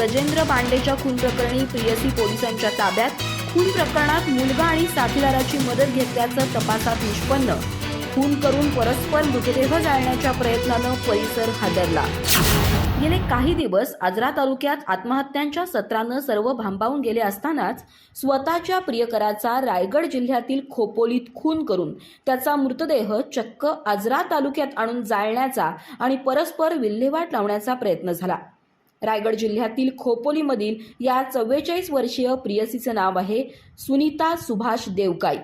गजेंद्र बांडेच्या खून प्रकरणी प्रियसी पोलिसांच्या ताब्यात। खून प्रकरणात मुलगा आणि साथीदाराची मदत घेतल्याचं तपासात निष्पन्न। खून करून परस्पर मृतदेह जाळण्याच्या प्रयत्नानं परिसर हादरला। गेले काही दिवस आजरा तालुक्यात आत्महत्यांच्या सत्रानं सर्व भांबावून गेले असतानाच स्वतःच्या प्रियकराचा रायगड जिल्ह्यातील खोपोलीत खून करून त्याचा मृतदेह चक्क आजरा तालुक्यात आणून जाळण्याचा आणि परस्पर विल्हेवाट लावण्याचा प्रयत्न झाला। रायगड जिल्ह्यातील खोपोलीमधील या 44 वर्षीय प्रियसीचं नाव आहे सुनीता सुभाष देवकाई।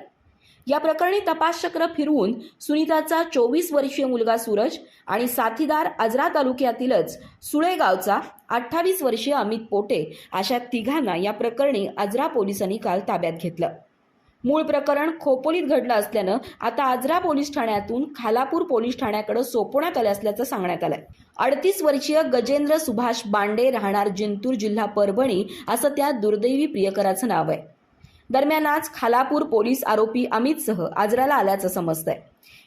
या प्रकरणी तपास चक्र फिरवून सुनीताचा 24 वर्षीय मुलगा सूरज आणि साथीदार आजरा तालुक्यातीलच सुळे गावचा 28 वर्षीय अमित पोटे अशा तिघांना या प्रकरणी आजरा पोलिसांनी काल ताब्यात घेतलं। मूळ प्रकरण खोपोलीत घडलं असल्यानं आता आजरा पोलीस ठाण्यातून खालापूर पोलीस ठाण्याकडे सोपवण्यात आलं असल्याचं सांगण्यात आलंय। 38 वर्षीय गजेंद्र सुभाष बांडे राहणार जिंतूर जिल्हा परभणी असं त्या दुर्दैवी प्रियकराचं नाव आहे। दरम्यान आज खालापूर पोलीस आरोपी अमितसह आजराला आल्याचं समजतंय।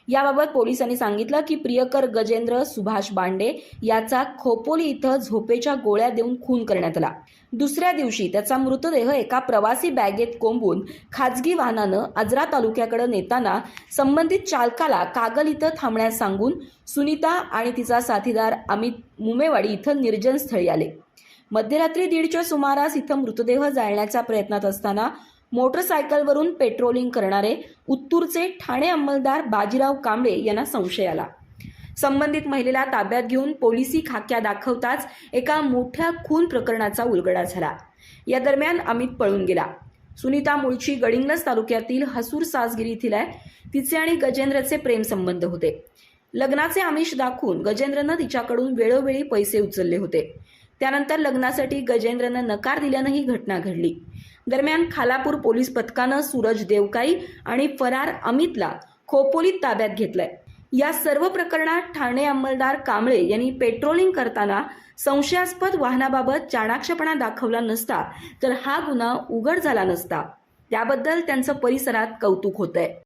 याबाबत पोलिसांनी सांगितलं की प्रियकर गजेंद्र सुभाष बांडे याचा खोपोली इथं झोपेच्या गोळ्या देऊन खून करण्यात आला। दुसऱ्या दिवशी त्याचा मृतदेह एका प्रवासी बॅगेत कोंबून खाजगी वाहनानं आजरा तालुक्याकडे नेताना संबंधित चालकाला कागल इथं थांबण्यास सांगून सुनीता आणि तिचा साथीदार अमित मुमेवाडी इथं निर्जन स्थळी आले। मध्यरात्री 1:30च्या सुमारास इथं मृतदेह जाळण्याच्या प्रयत्नात असताना मोटरसायकलवरून पेट्रोलिंग करणारे उत्तूरचे ठाणे अंमलदार बाजीराव कांबळे यांना संशय आला। संबंधित महिलेला ताब्यात घेऊन पोलिसी खाक्या दाखवताच एका मोठ्या खून प्रकरणाचा उलगडा झाला। या दरम्यान अमित पळून गेला। सुनीता मूळची गडिंग्लज तालुक्यातील हसूर सासगिरी येथील आहे। तिचे आणि गजेंद्रचे प्रेम संबंध होते। लग्नाचे आमिष दाखवून गजेंद्रनं तिच्याकडून वेळोवेळी पैसे उचलले होते। त्यानंतर लग्नासाठी गजेंद्रनं नकार दिल्यानं ही घटना घडली। दरम्यान खालापूर पोलीस पथकानं सूरज देवकाई आणि फरार अमितला खोपोलीत ताब्यात घेतलंय। या सर्व प्रकरणात ठाणे अंमलदार कांबळे यांनी पेट्रोलिंग करताना संशयास्पद वाहनाबाबत चाणाक्षपणा दाखवला नसता तर हा गुन्हा उघड झाला नसता। त्याबद्दल त्यांचं परिसरात कौतुक होतंय।